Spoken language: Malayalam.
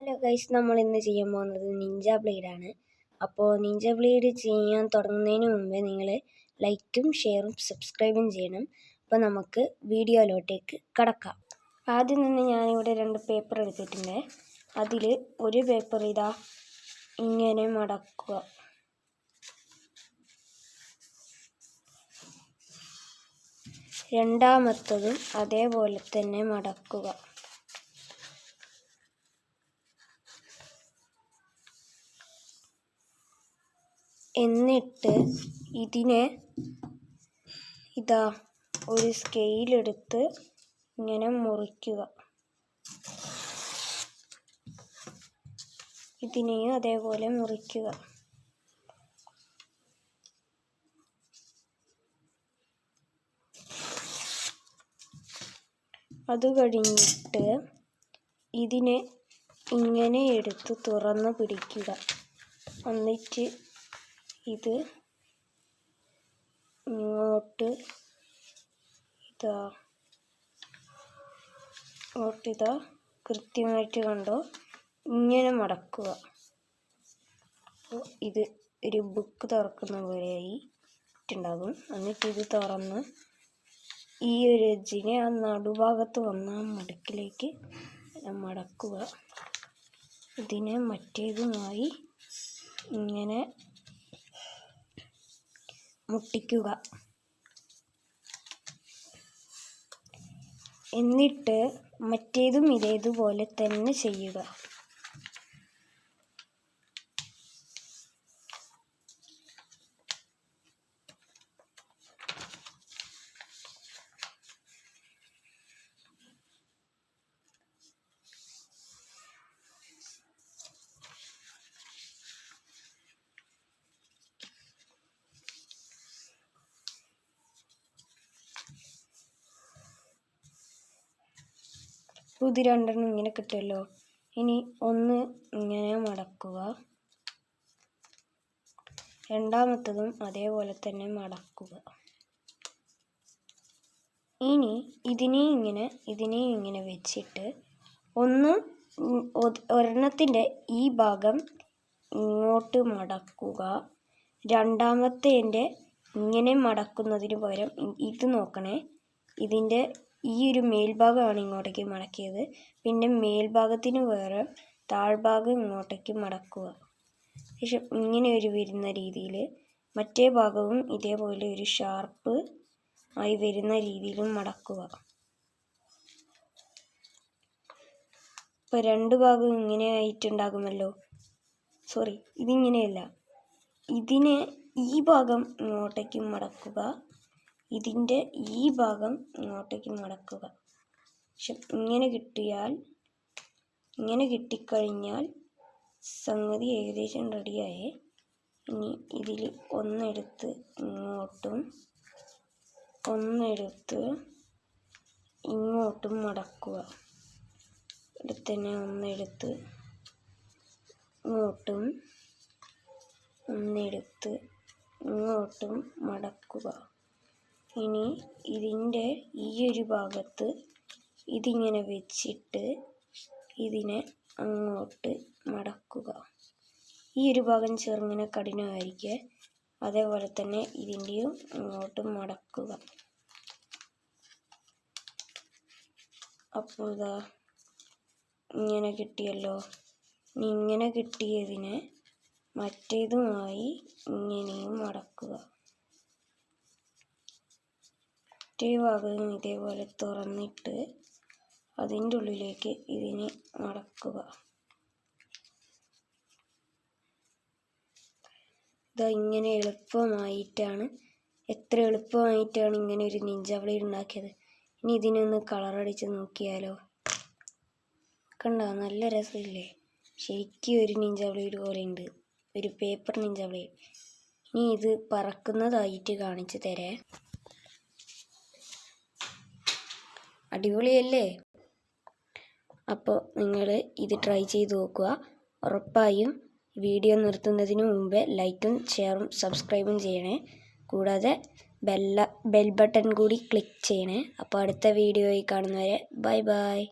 ഹലോ ഗൈസ്, നമ്മൾ ഇന്ന് ചെയ്യാൻ പോകുന്നത് നിഞ്ച ബ്ലേഡാണ്. അപ്പോൾ നിഞ്ച ബ്ലേഡ് ചെയ്യാൻ തുടങ്ങുന്നതിന് മുമ്പേ നിങ്ങൾ ലൈക്കും ഷെയറും സബ്സ്ക്രൈബും ചെയ്യണം. അപ്പോൾ നമുക്ക് വീഡിയോയിലോട്ടേക്ക് കടക്കാം. ആദ്യം തന്നെ ഞാനിവിടെ 2 പേപ്പർ എടുത്തിട്ടുണ്ട്. അതിൽ ഒരു പേപ്പർ ഇതാ ഇങ്ങനെ മടക്കുക. രണ്ടാമത്തതും അതേപോലെ തന്നെ മടക്കുക. എന്നിട്ട് ഇതിനെ ഇതാ ഒരു സ്കെയിലെടുത്ത് ഇങ്ങനെ മുറിക്കുക. ഇതിനെയും അതേപോലെ മുറിക്കുക. അത് കഴിഞ്ഞിട്ട് ഇതിനെ ഇങ്ങനെ എടുത്ത് തുറന്ന് പിടിക്കുക. എന്നിട്ട് ഇത് ഇങ്ങോട്ട് ഇതാ കൃത്യമായിട്ട് കണ്ടോ, ഇങ്ങനെ മടക്കുക. അപ്പോൾ ഇത് ഒരു ബുക്ക് തുറക്കുന്ന പോലെയായിട്ടുണ്ടാകും. എന്നിട്ട് ഇത് തുറന്ന് ഈ ഒരു എഡ്ജിനെ ആ നടുഭാഗത്ത് വന്ന മടക്കിലേക്ക് മടക്കുക. ഇതിനെ മറ്റേതുമായി ഇങ്ങനെ മുട്ടിക്കുക. എന്നിട്ട് മറ്റേതും ഇതേതുപോലെ തന്നെ ചെയ്യുക. ഇത് 2 ഇങ്ങനെ കിട്ടുമല്ലോ. ഇനി ഒന്ന് ഇങ്ങനെ മടക്കുക. രണ്ടാമത്തതും അതേപോലെ തന്നെ മടക്കുക. ഇനി ഇതിനെയും ഇങ്ങനെ വെച്ചിട്ട് ഒരെണ്ണത്തിൻ്റെ ഈ ഭാഗം ഇങ്ങോട്ട് മടക്കുക. രണ്ടാമത്തേൻ്റെ ഇങ്ങനെ മടക്കുന്നതിന് പകരം ഇത് നോക്കണേ, ഇതിൻ്റെ ഈ ഒരു മേൽഭാഗമാണ് ഇങ്ങോട്ടേക്ക് മടക്കിയത്. പിന്നെ മേൽഭാഗത്തിന് പകരം താഴ്ഭാഗം ഇങ്ങോട്ടേക്ക് മടക്കുക. ശേഷം ഇങ്ങനെ ഒരു വരുന്ന രീതിയിൽ മറ്റേ ഭാഗവും ഇതേപോലെ ഒരു ഷാർപ്പ് ആയി വരുന്ന രീതിയിലും മടക്കുക. ഇപ്പോൾ 2 ഭാഗവും ഇങ്ങനെ ആയിട്ടുണ്ടാകുമല്ലോ. സോറി, ഇതിങ്ങനെയല്ല. ഇതിനെ ഈ ഭാഗം ഇങ്ങോട്ടേക്ക് മടക്കുക. ഇതിൻ്റെ ഈ ഭാഗം ഇങ്ങോട്ടേക്ക് മടക്കുക. പക്ഷെ ഇങ്ങനെ കിട്ടിക്കഴിഞ്ഞാൽ സംഗതി ഏകദേശം റെഡിയായേ. ഇനി ഇതിൽ ഒന്നെടുത്ത് ഇങ്ങോട്ടും ഒന്നെടുത്ത് ഇങ്ങോട്ടും മടക്കുക. തന്നെ ഒന്നെടുത്ത് ഇങ്ങോട്ടും ഒന്നെടുത്ത് ഇങ്ങോട്ടും മടക്കുക. ഇനി ഇതിൻ്റെ ഈ ഒരു ഭാഗത്ത് ഇതിങ്ങനെ വെച്ചിട്ട് ഇതിനെ അങ്ങോട്ട് മടക്കുക. ഈ ഒരു ഭാഗം ചെറുങ്ങനെ കഠിനമായിരിക്കെ, അതേപോലെ തന്നെ ഇതിൻ്റെയും അങ്ങോട്ട് മടക്കുക. അപ്പോൾ ഇതാ ഇങ്ങനെ കിട്ടിയല്ലോ. ഇനി ഇങ്ങനെ കിട്ടിയതിനെ മറ്റേതുമായി ഇങ്ങനെയും മടക്കുക. മറ്റേ ഭാഗം ഇതേപോലെ തുറന്നിട്ട് അതിൻ്റെ ഉള്ളിലേക്ക് ഇതിനെ മടക്കുക. ഇതാ ഇങ്ങനെ എത്ര എളുപ്പമായിട്ടാണ് ഇങ്ങനെ ഒരു നിഞ്ച ബ്ലേഡ് ഉണ്ടാക്കിയത്. ഇനി ഇതിനൊന്ന് കളറടിച്ച് നോക്കിയാലോ. കണ്ടോ, നല്ല രസമില്ലേ? ശരിക്കും ഒരു നിഞ്ച ബ്ലേഡ് പോലെ ഉണ്ട്, ഒരു പേപ്പർ നിഞ്ച ബ്ലേഡ്. ഇനി ഇത് പറക്കുന്നതായിട്ട് കാണിച്ചു തരേ. അടിപൊളിയല്ലേ? അപ്പോൾ നിങ്ങൾ ഇത് ട്രൈ ചെയ്ത് നോക്കുക. ഉറപ്പായും വീഡിയോ നിർത്തുന്നതിന് മുമ്പേ ലൈക്കും ഷെയറും സബ്സ്ക്രൈബും ചെയ്യണേ. കൂടാതെ ബെൽ ബട്ടൺ കൂടി ക്ലിക്ക് ചെയ്യണേ. അപ്പോൾ അടുത്ത വീഡിയോയിൽ കാണുന്നവരെ ബൈ ബൈ.